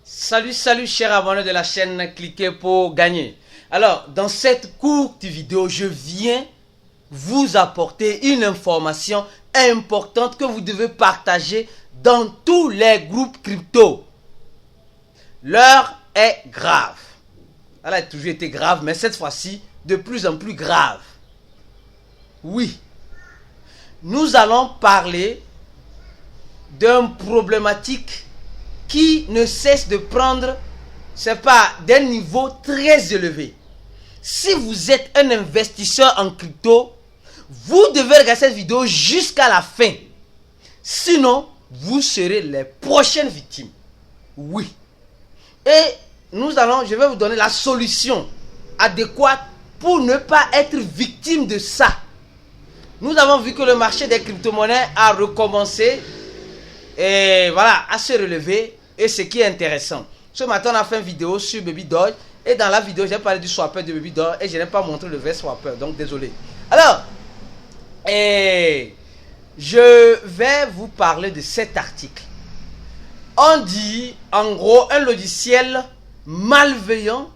Salut chers abonnés de la chaîne Cliquez pour gagner. Alors, dans cette courte vidéo, je viens vous apporter une information importante que vous devez partager dans tous les groupes crypto. L'heure est grave. Elle a toujours été grave, mais cette fois-ci, de plus en plus grave. Oui. Nous allons parler d'une problématique qui ne cesse de prendre, c'est pas d'un niveau très élevé. Si vous êtes un investisseur en crypto, vous devez regarder cette vidéo jusqu'à la fin. Sinon, vous serez les prochaines victimes. Oui. Et je vais vous donner la solution adéquate pour ne pas être victime de ça. Nous avons vu que le marché des crypto-monnaies a recommencé et voilà, à se relever. Et ce qui est intéressant, ce matin on a fait une vidéo sur Baby Doge. Et dans la vidéo j'ai parlé du swapper de Baby Doge. Et je n'ai pas montré le vrai swapper, donc désolé. Alors, je vais vous parler de cet article. On dit en gros un logiciel malveillant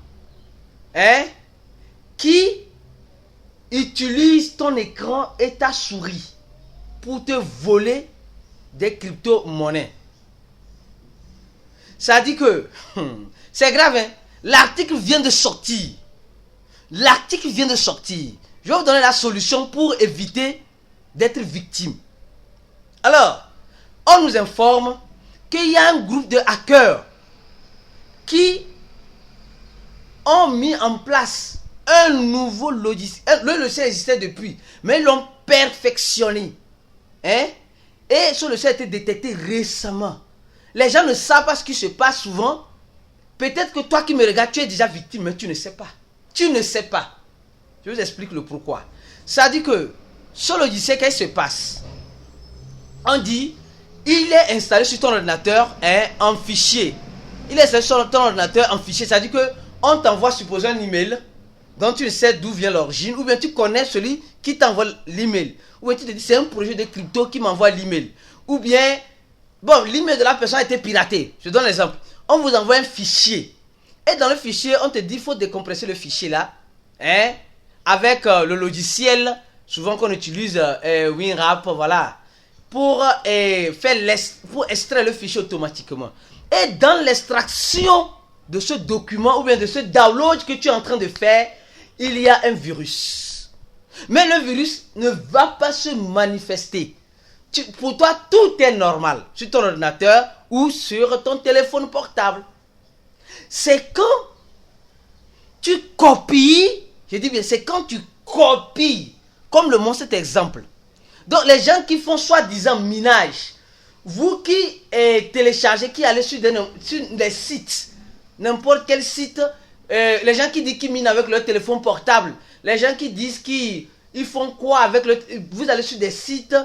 qui utilise ton écran et ta souris pour te voler des crypto-monnaies. Ça dit que c'est grave, hein? L'article vient de sortir. L'article vient de sortir. Je vais vous donner la solution pour éviter d'être victime. Alors, on nous informe qu'il y a un groupe de hackers qui ont mis en place un nouveau logiciel. Le logiciel existait depuis, mais ils l'ont perfectionné. Et ce logiciel a été détecté récemment. Les gens ne savent pas ce qui se passe souvent. Peut-être que toi qui me regardes, tu es déjà victime, mais tu ne sais pas. Tu ne sais pas. Je vous explique le pourquoi. Ça dit que ce logiciel, qu'est-ce qui se passe? On dit, il est installé sur ton ordinateur en fichier. Il est installé sur ton ordinateur en fichier. Ça dit que on t'envoie, supposons, un email dont tu ne sais d'où vient l'origine, ou bien tu connais celui qui t'envoie l'email. Ou bien tu te dis, c'est un projet de crypto qui m'envoie l'email. Ou bien, bon, l'email de la personne a été piraté. Je donne l'exemple. On vous envoie un fichier. Et dans le fichier, on te dit, il faut décompresser le fichier là. Avec le logiciel, souvent qu'on utilise WinRAR, voilà. Pour extraire le fichier automatiquement. Et dans l'extraction de ce document, ou bien de ce download que tu es en train de faire, il y a un virus. Mais le virus ne va pas se manifester. Pour toi, tout est normal sur ton ordinateur ou sur ton téléphone portable. C'est quand tu copies, je dis bien, c'est quand tu copies, comme le montre cet exemple. Donc, les gens qui font soi-disant minage, vous qui téléchargez, qui allez sur des sites, n'importe quel site, les gens qui disent qu'ils minent avec leur téléphone portable, les gens qui disent qu'ils font quoi avec vous allez sur des sites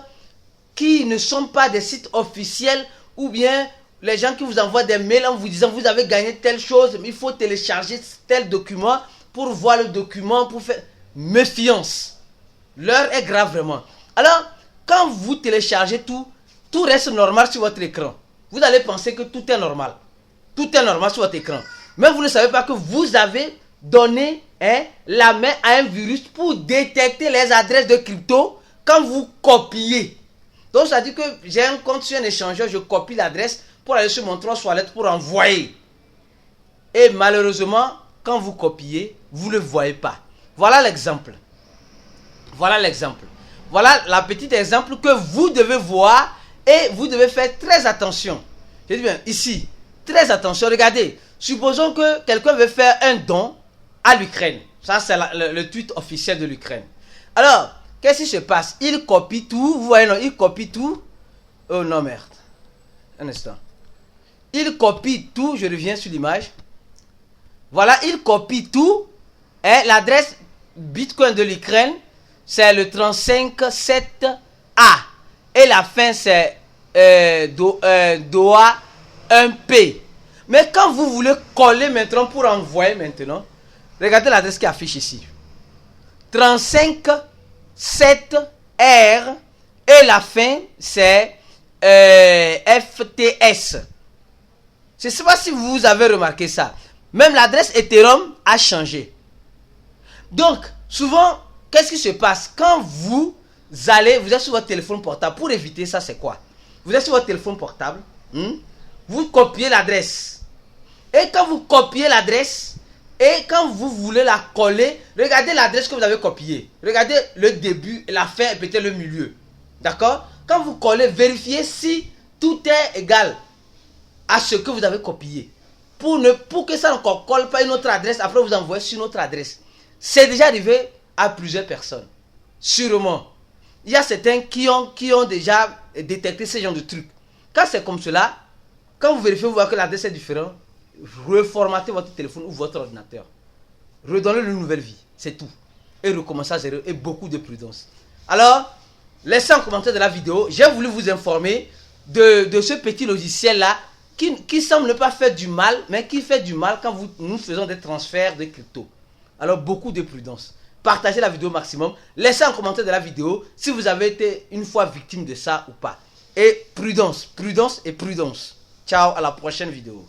qui ne sont pas des sites officiels, ou bien les gens qui vous envoient des mails en vous disant vous avez gagné telle chose, mais il faut télécharger tel document pour voir le document, pour faire méfiance. L'heure est grave vraiment. Alors, quand vous téléchargez tout reste normal sur votre écran. Vous allez penser que tout est normal. Tout est normal sur votre écran. Mais vous ne savez pas que vous avez donné la main à un virus pour détecter les adresses de crypto quand vous copiez. Donc ça dit que j'ai un compte sur un échangeur, je copie l'adresse pour aller sur mon 3 lettres pour envoyer. Et malheureusement, quand vous copiez, vous ne le voyez pas. Voilà l'exemple. Voilà l'exemple. Voilà la petite exemple que vous devez voir et vous devez faire très attention. Je dis bien ici, très attention. Regardez, supposons que quelqu'un veut faire un don à l'Ukraine. Ça c'est le tweet officiel de l'Ukraine. Alors, qu'est-ce qui se passe? Il copie tout. Vous voyez, non, il copie tout. Oh non, merde. Un instant. Il copie tout. Je reviens sur l'image. Voilà, il copie tout. Et l'adresse Bitcoin de l'Ukraine, c'est le 357A. Et la fin, c'est DOA 1P. Mais quand vous voulez coller maintenant pour envoyer maintenant, regardez l'adresse qui affiche ici. 357R. Et la fin, c'est FTS. Je ne sais pas si vous avez remarqué ça. Même l'adresse Ethereum a changé. Donc, souvent, qu'est-ce qui se passe? Quand vous êtes sur votre téléphone portable, pour éviter ça, c'est quoi? Vous êtes sur votre téléphone portable, vous copiez l'adresse. Et quand vous copiez l'adresse, et quand vous voulez la coller, regardez l'adresse que vous avez copiée. Regardez le début, la fin et peut-être le milieu. D'accord? Quand vous collez, vérifiez si tout est égal à ce que vous avez copié. Pour que ça ne colle pas une autre adresse, après vous envoyez sur une autre adresse. C'est déjà arrivé à plusieurs personnes. Sûrement. Il y a certains qui ont déjà détecté ce genre de trucs. Quand c'est comme cela, quand vous vérifiez, vous voyez que l'adresse est différente, reformatez votre téléphone ou votre ordinateur. Redonnez-le une nouvelle vie. C'est tout. Et recommencez à zéro et beaucoup de prudence. Alors, laissez un commentaire de la vidéo. J'ai voulu vous informer de ce petit logiciel-là qui semble ne pas faire du mal, mais qui fait du mal quand nous faisons des transferts de crypto. Alors, beaucoup de prudence. Partagez la vidéo au maximum. Laissez un commentaire de la vidéo si vous avez été une fois victime de ça ou pas. Et prudence, prudence et prudence. Ciao, à la prochaine vidéo.